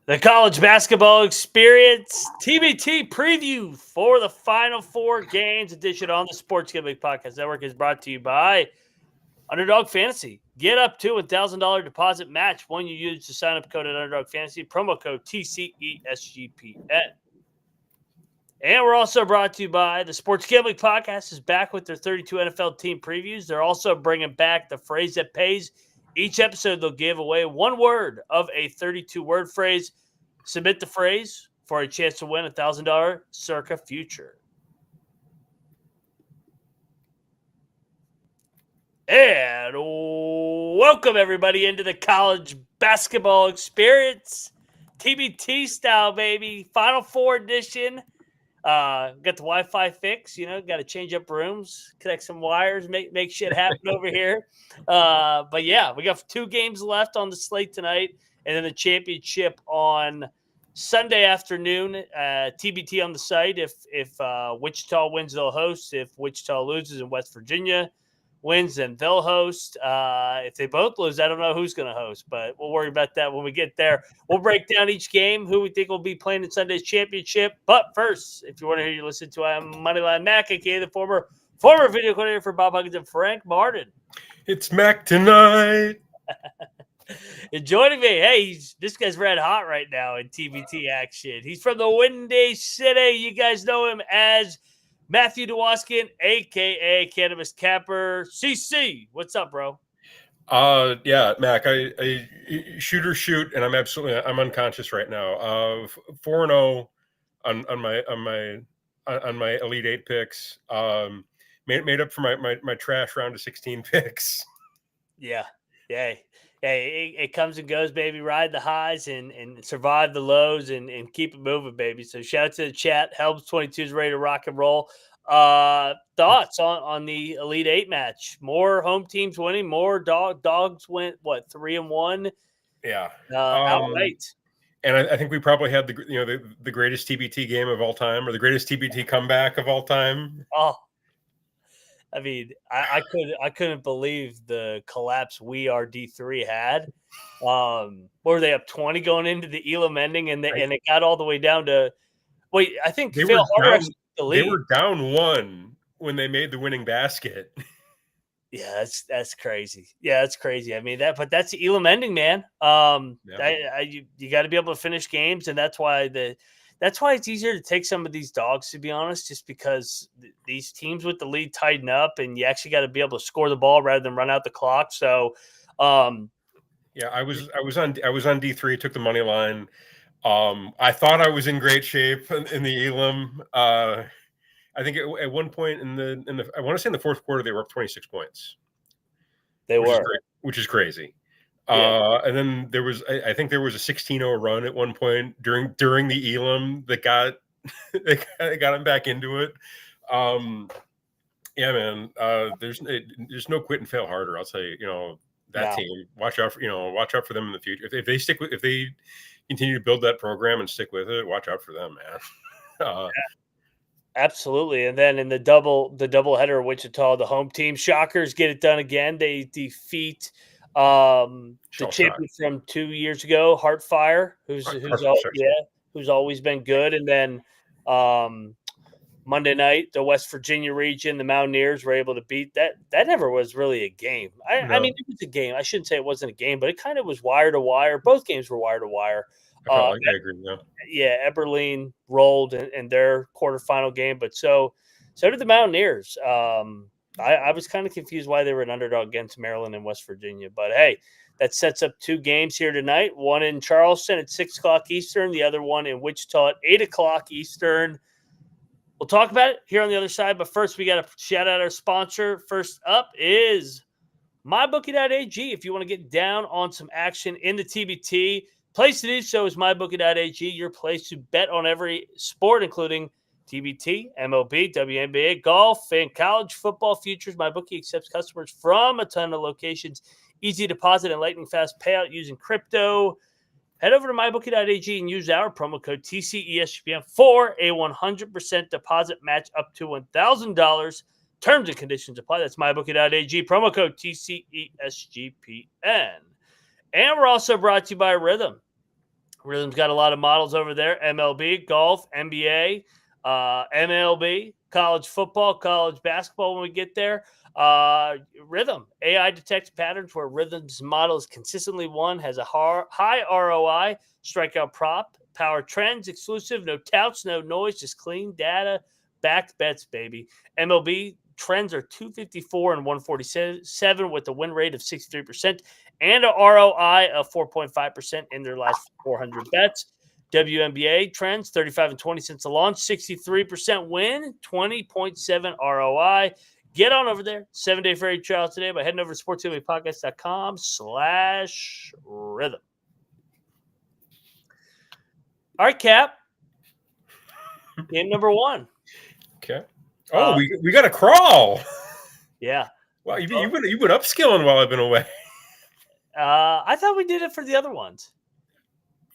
The college basketball experience TBT preview for the Final Four games edition on the Sports Gambling Podcast Network is brought to you by Underdog Fantasy. Get up to $1,000 deposit match when you use the sign-up code at Underdog Fantasy, promo code TCESGPN. And we're also brought to you by the Sports Gambling Podcast is back with their 32 NFL team previews. They're also bringing back the phrase that pays. Each episode, they'll give away one word of a 32-word phrase. Submit the phrase for a chance to win $1,000 Circa Future. And welcome, everybody, into the college basketball experience. TBT style, baby. Final Four edition. Got the Wi-Fi fix, got to change up rooms, connect some wires, make shit happen over here. But yeah, we got 2 games left on the slate tonight, and then the championship on Sunday afternoon. TBT on the site. If Wichita wins, they'll host. If Wichita loses and West Virginia wins, then they'll host. If they both lose, I don't know who's going to host, but we'll worry about that when we get there. We'll break down each game, who we think will be playing in Sunday's championship. But first, if you want to hear you listen to Moneyline Mac, aka the former video coordinator for Bob Huggins and Frank Martin. It's Mac tonight. And joining me, hey, this guy's red hot right now in TBT action. He's from the Windy City. You guys know him as Matthew Dewoskin, a.k.a. Cannabis Capper. CC, what's up, bro? Yeah, Mac, I shoot, and I'm unconscious right now. 4-0 on my Elite 8 picks. Made up for my trash round of 16 picks. Yeah. It comes and goes, baby. Ride the highs and survive the lows and keep it moving, baby. So shout out to the chat. Helms 22 is ready to rock and roll. Thoughts on the Elite 8 match? More home teams winning, more dogs went 3-1? Yeah, outright. And I think we probably had the greatest TBT game of all time, or the greatest TBT comeback of all time. Oh, I mean, I couldn't believe the collapse We Are D3 had. Were they up 20 going into the Elam ending, and it got all the way down to I think they Phil Harder actually the lead. They were down 1 when they made the winning basket. Yeah, that's crazy. Yeah, that's crazy. I mean but that's the Elam ending, man. You got to be able to finish games, and that's why it's easier to take some of these dogs, to be honest, just because these teams with the lead tighten up, and you actually got to be able to score the ball rather than run out the clock. So, yeah, I was on D3, took the money line. I thought I was in great shape in the Elam. I think at one point in the I want to say in the fourth quarter they were up 26 points. Which is crazy. Yeah. And then there was, I think there was a 16-0 run at one point during the Elam that got him back into it. Yeah, man. There's no quit and fail harder. I'll tell you. That team. Watch out for them in the future. If they continue to build that program and stick with it, watch out for them, man. Absolutely. And then in the double header, Wichita, the home team Shockers get it done again. They defeat the champion from 2 years ago, Heartfire, who's always been good. And then Monday night, the West Virginia region, the Mountaineers were able to beat that. That never was really a game. I mean, it was a game. I shouldn't say it wasn't a game, but it kind of was wire to wire. Both games were wire to wire. I agree. Yeah, Eberlein rolled in their quarterfinal game, but so did the Mountaineers. I was kind of confused why they were an underdog against Maryland and West Virginia, but hey, that sets up 2 games here tonight. One in Charleston at 6:00 Eastern, the other one in Wichita at 8:00 Eastern. We'll talk about it here on the other side, but first we got to shout out our sponsor. First up is MyBookie.ag. If you want to get down on some action in the TBT, place to do so is MyBookie.ag, your place to bet on every sport, including TBT, MLB, WNBA, golf, and college football futures. MyBookie accepts customers from a ton of locations. Easy deposit and lightning fast payout using crypto. Head over to MyBookie.ag and use our promo code TCESGPN for a 100% deposit match up to $1,000. Terms and conditions apply. That's MyBookie.ag, promo code TCESGPN. And we're also brought to you by Rhythm. Rhythm's got a lot of models over there: MLB, golf, NBA, MLB, college football, college basketball. When we get there, Rhythm AI detects patterns where Rhythm's model is consistently won, has a high ROI, strikeout prop, power trends, exclusive, no touts, no noise, just clean data, backed bets, baby. MLB trends are 254 and 147 with a win rate of 63% and a ROI of 4.5% in their last 400 bets. WNBA trends 35 and 20 since the launch, 63% win, 20.7 ROI. Get on over there. 7-day free trial today by heading over to sportsgamblingpodcast.com/rhythm. All right, Cap. Game number 1. Okay. Oh, we got a crawl. Yeah. Wow, you've been upskilling while I've been away. I thought we did it for the other ones.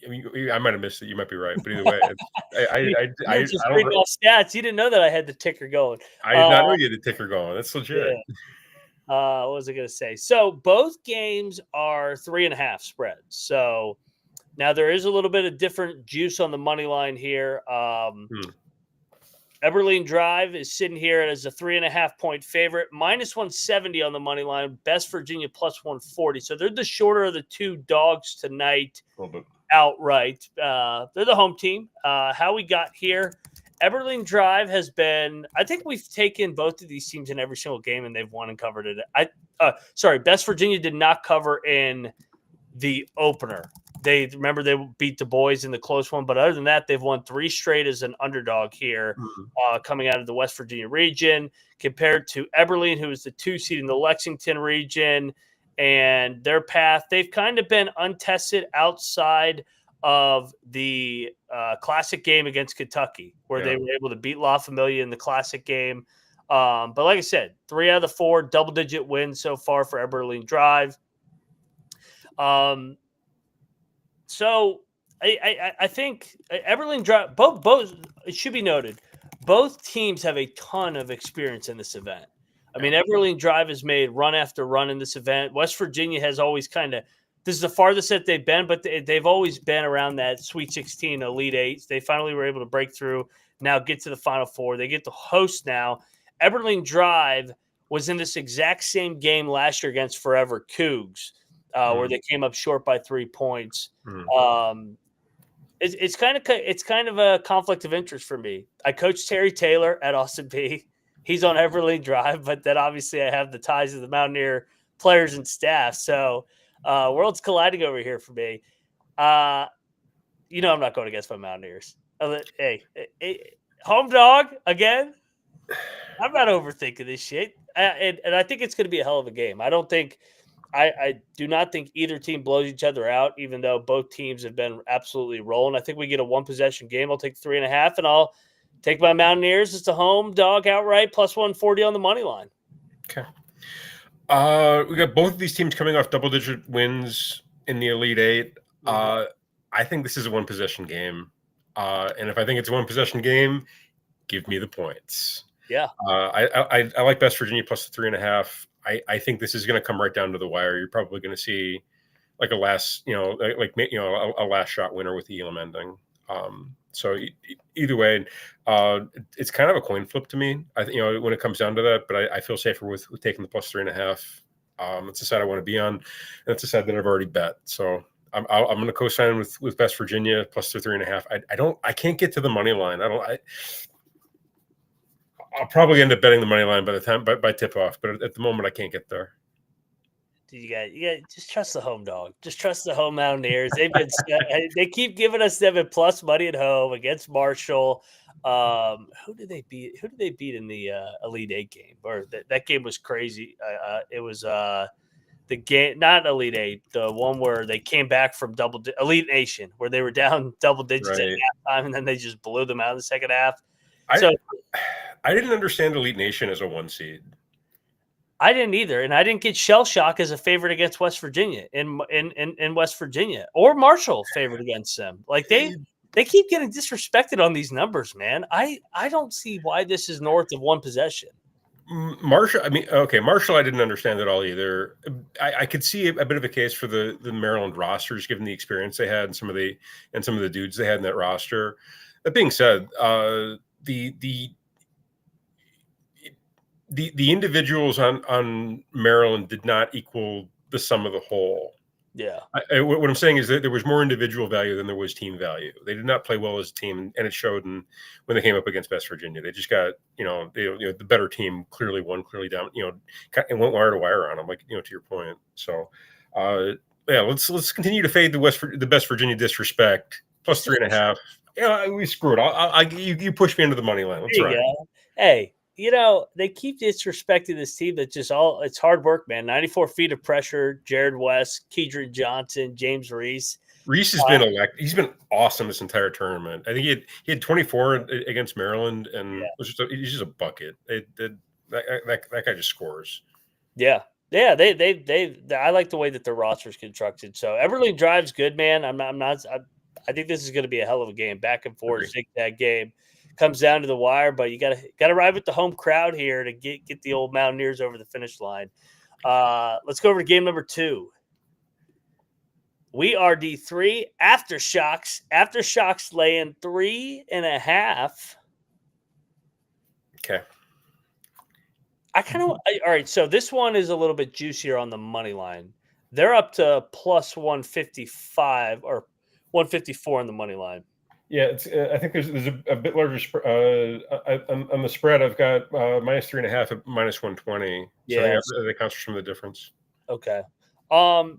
I mean, I might have missed it. You might be right, but either way, I just reading off stats. You didn't know that I had the ticker going. I did not know you had the ticker going. That's legit. Yeah. What was I going to say? So both games are 3.5 spreads. So now there is a little bit of different juice on the money line here. Eberlein Drive is sitting here as a 3.5 point favorite, minus 170 on the money line. Best Virginia plus 140. So they're the shorter of the two dogs tonight. A little bit. Outright. They're the home team. How we got here, Eberlein Drive has been, I think we've taken both of these teams in every single game and they've won and covered it. Best Virginia did not cover in the opener. They beat the boys in the close one, but other than that, they've won 3 straight as an underdog here, coming out of the West Virginia region, compared to Eberlein, who is the 2 seed in the Lexington region. And their path, they've kind of been untested outside of the classic game against Kentucky, where they were able to beat La Familia in the classic game. But like I said, 3 out of the 4 double-digit wins so far for Eberlein Drive. So I think Eberlein Drive, both it should be noted, both teams have a ton of experience in this event. I mean, Eberlein Drive has made run after run in this event. West Virginia has always this is the farthest that they've been, but they've always been around that Sweet 16, Elite 8. They finally were able to break through, now get to the Final Four. They get to host now. Eberlein Drive was in this exact same game last year against Forever Cougs, where they came up short by 3 points. It's kind of a conflict of interest for me. I coached Terry Taylor at Austin Peay. He's on Eberlein Drive, but then obviously I have the ties of the Mountaineer players and staff. So worlds colliding over here for me. I'm not going against my Mountaineers. Hey, home dog again. I'm not overthinking this shit. And I think it's going to be a hell of a game. I do not think either team blows each other out, even though both teams have been absolutely rolling. I think we get a 1-possession game. I'll take 3.5, and I'll take my Mountaineers. It's a home dog outright, plus 140 on the money line. Okay. We got both of these teams coming off double-digit wins in the Elite 8. I think this is a 1-possession game. And if I think it's a 1-possession game, give me the points. Yeah. I like Best Virginia plus the 3.5. I think this is going to come right down to the wire. You're probably going to see like a last shot winner with the Elam ending. So either way, it's kind of a coin flip to me. I think, when it comes down to that, but I feel safer with taking the plus 3.5. It's a side I want to be on, and it's a side that I've already bet. So I'm going to co-sign with Best Virginia plus the 3.5. I can't get to the money line. I'll probably end up betting the money line by tip off, but at the moment I can't get there. You got just trust the home dog. Just trust the home Mountaineers. They keep giving us them at plus money at home against Marshall. Who did they beat? Who did they beat in the Elite 8 game? Or that game was crazy. It was the game, not Elite 8, the one where they came back from Elite Nation, where they were down double digits at halftime, and then they just blew them out in the second half. I didn't understand Elite Nation as a 1 seed. I didn't either, and I didn't get shell shock as a favorite against West Virginia in West Virginia, or Marshall favored against them. Like they keep getting disrespected on these numbers, man. I don't see why this is north of 1 possession. Marshall, Marshall, I didn't understand at all either. I could see a bit of a case for the Maryland rosters, given the experience they had and some of the dudes they had in that roster. That being said, the individuals on Maryland did not equal the sum of the whole. Yeah. What I'm saying is that there was more individual value than there was team value. They did not play well as a team, and it showed when they came up against West Virginia. They just got, the better team clearly won, clearly down, and went wire to wire on them, like, to your point. So, let's continue to fade the best Virginia disrespect plus 3.5. We screwed. You push me into the money line. Let's ride. Hey. They keep disrespecting this team that's just it's hard work, man. 94 feet of pressure, Jared West, Kedron Johnson, James Reese. Reese has he's been awesome this entire tournament. I think he had 24 against Maryland, and he's just a bucket. That guy just scores. Yeah. Yeah, I like the way that their roster's constructed. So Eberlein Drive's good, man. I think this is going to be a hell of a game, back and forth, zigzag game. Comes down to the wire, but you got to ride with the home crowd here to get the old Mountaineers over the finish line. Let's go over to game number 2. We are D3 AfterShocks. AfterShocks laying 3.5. Okay. All right. So this one is a little bit juicier on the money line. They're up to plus 155 or 154 on the money line. Yeah, I think there's a bit larger on the spread. I've got minus 3.5 at minus 120. So that accounts for some of the difference. Okay. I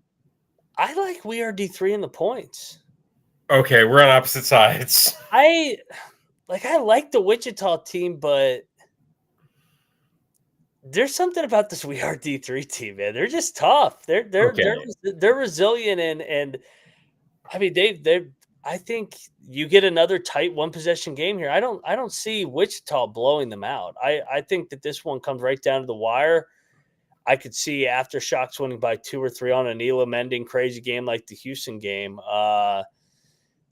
like We Are D3 in the points. Okay, we're on opposite sides. I like the Wichita team, but there's something about this We Are D3 team, man. They're just tough. They're resilient and I mean I think you get another tight one possession game here. I don't see Wichita blowing them out. I think that this one comes right down to the wire. I could see AfterShocks winning by 2 or 3 on an Elam ending crazy game like the Houston game. The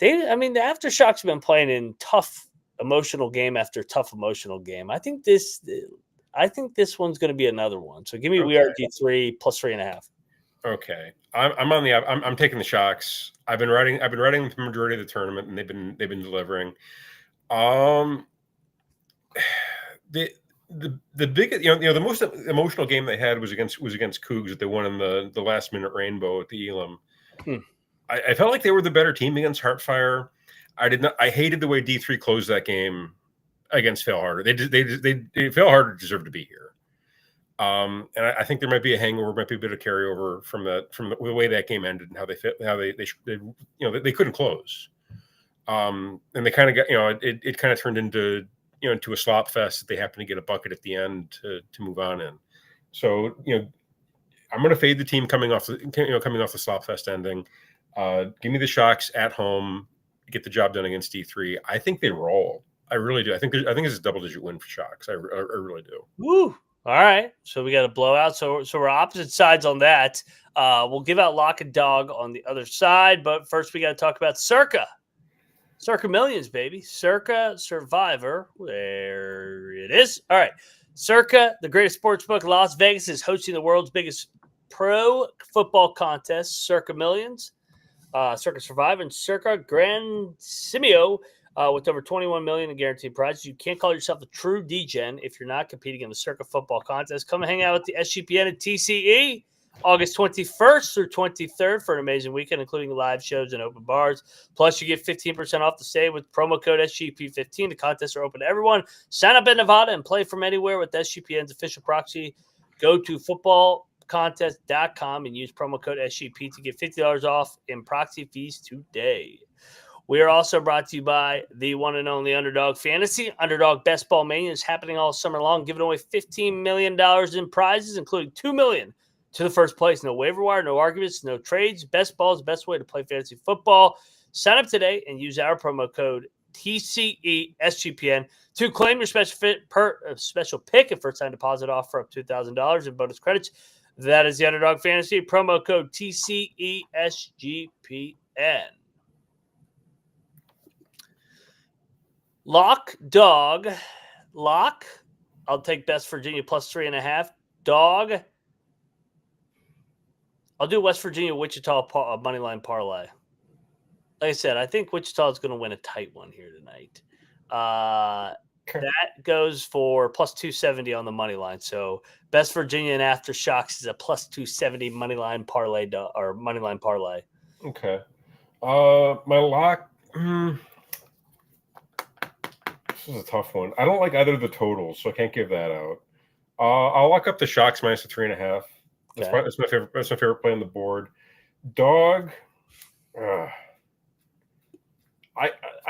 AfterShocks have been playing in tough emotional game after tough emotional game. I think this one's going to be another one. So give me We Are D3 plus 3.5. Okay, I'm taking the Shocks. I've been writing the majority of the tournament, and they've been delivering. The biggest, the most emotional game they had was against Cougs that they won in the last minute rainbow at the Elam. I felt like they were the better team against Heartfire. I hated the way D3 closed that game against Fail Harder. They Fail Harder deserved to be here. And I think there might be a hangover, might be a bit of carryover from the way that game ended and how they couldn't close. And they kind of got, it kind of turned into a slop fest that they happened to get a bucket at the end to move on in. So, I'm going to fade the team coming off the slop fest ending. Give me the Shocks at home, get the job done against D3. I think they roll. I really do. I think it's a double-digit win for Shocks. I really do. Woo! All right, so we got a blowout. So we're opposite sides on that. We'll give out Lock and Dog on the other side, but first we got to talk about Circa Millions, baby. Circa Survivor, there it is. All right, Circa, the greatest sports book in Las Vegas, is hosting the world's biggest pro football contest, Circa Millions, Circa Survivor, and Circa Gran Simio. With over 21 million in guaranteed prizes. You can't call yourself a true DGen if you're not competing in the Circa football contest. Come and hang out with the SGPN at TCE August 21st through 23rd for an amazing weekend, including live shows and open bars. Plus, you get 15% off the stay with promo code SGP15. The contests are open to everyone. Sign up in Nevada and play from anywhere with SGPN's official proxy. Go to footballcontest.com and use promo code SGP to get $50 off in proxy fees today. We are also brought to you by the one and only Underdog Fantasy. Underdog Best Ball Mania is happening all summer long, giving away $15 million in prizes, including $2 million to the first place. No waiver wire, no arguments, no trades. Best Ball is the best way to play fantasy football. Sign up today and use our promo code TCESGPN to claim your special pick and first-time deposit offer up to $2,000 in bonus credits. That is the Underdog Fantasy promo code TCESGPN. Lock I'll take Best Virginia plus 3.5. Dog. I'll do West Virginia Wichita money line parlay. Like I said, I think Wichita is going to win a tight one here tonight. That goes for plus 270 on the money line. So Best Virginia and AfterShocks is a plus 270 money line parlay or money line parlay. Okay. My lock. This is a tough one. I don't like either of the totals, so I can't give that out. I'll lock up the Shocks minus the 3.5. That's my favorite. That's my favorite play on the board. Dog. I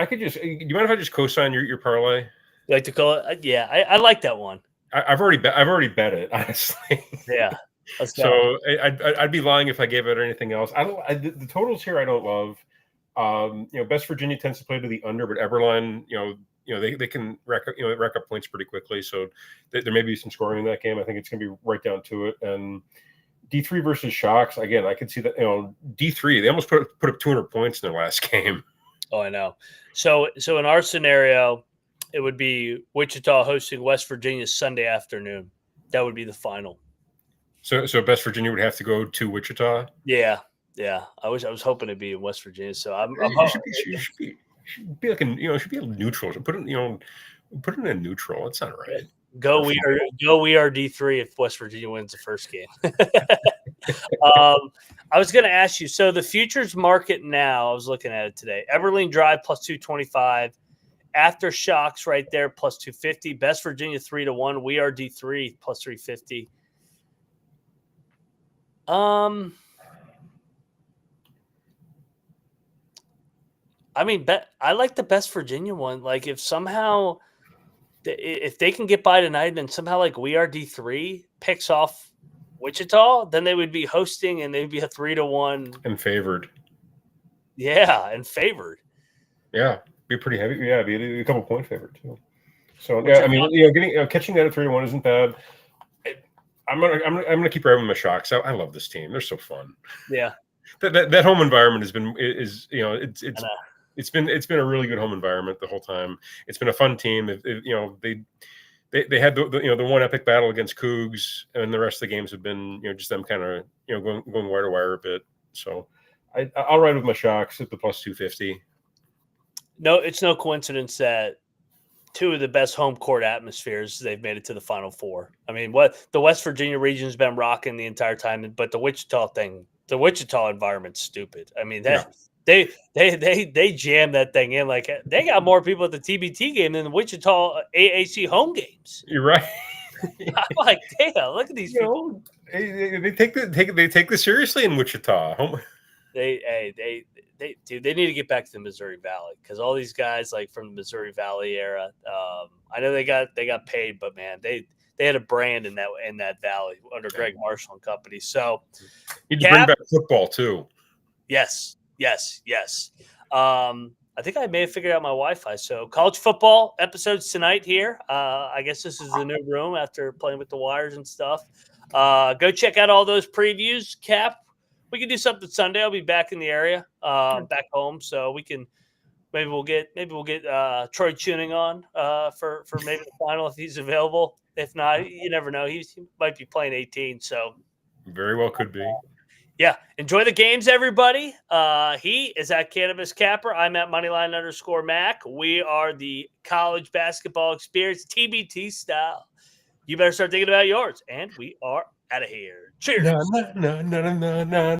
could just. Do you mind if I just co-sign your parlay? You like to call it? Yeah, I like that one. I've already bet it, honestly. Yeah. So I'd be lying if I gave it or anything else. The totals here I don't love. Best Virginia tends to play to the under, but Eberlein, they can rack up points pretty quickly. So there may be some scoring in that game. I think it's going to be right down to it. And D3 versus Shocks, again, I could see that. D3 they almost put up 200 points in their last game. Oh, I know. So in our scenario, it would be Wichita hosting West Virginia Sunday afternoon. That would be the final. So West Virginia would have to go to Wichita. Yeah. I was hoping to be in West Virginia. So I'm should be like should be a neutral. Put it in a neutral. That's not right. Go we are D3 if West Virginia wins the first game. I was going to ask you. So the futures market now. I was looking at it today. Eberlein Drive plus 225. AfterShocks right there plus 250. Best Virginia 3-1. We are D3 plus 350. I mean, I like the Best Virginia one. Like if they can get by tonight and somehow like We Are D3 picks off Wichita, then they would be hosting and they'd be a 3-1 and favored. Yeah, and favored. Yeah, be pretty heavy. Yeah, be a couple point favorite too. So yeah, I mean, catching that at 3-1 isn't bad. I'm gonna keep riding with my Shocks. I love this team. They're so fun. Yeah, that home environment it's been a really good home environment the whole time. It's been a fun team. They had the one epic battle against Cougs, and the rest of the games have been just them kind of going wire to wire a bit. So I'll ride with my Shocks at the plus 250. No, it's no coincidence that two of the best home court atmospheres, they've made it to the Final Four. I mean, what the West Virginia region's been rocking the entire time, but the Wichita environment's stupid. I mean, they jammed that thing in. Like they got more people at the TBT game than the Wichita AAC home games. You're right. I'm like, damn, look at these people. They take this seriously in Wichita. They need to get back to the Missouri Valley because all these guys like from the Missouri Valley era. I know they got paid, but man, they had a brand in that valley under Greg Marshall and company. So you need to bring back football too. Yes. I think I may have figured out my Wi-Fi. So college football episodes tonight here. I guess this is the new room after playing with the wires and stuff. Go check out all those previews. Cap, we can do something Sunday. I'll be back in the area, back home. So we can maybe we'll get Troy Tuning on for maybe the final if he's available. If not, you never know. He might be playing 18. So very well could be. Yeah. Enjoy the games, everybody. He is at Cannabis Capper. I'm at Moneyline_Mac. We are the college basketball experience, TBT style. You better start thinking about yours. And we are out of here. Cheers.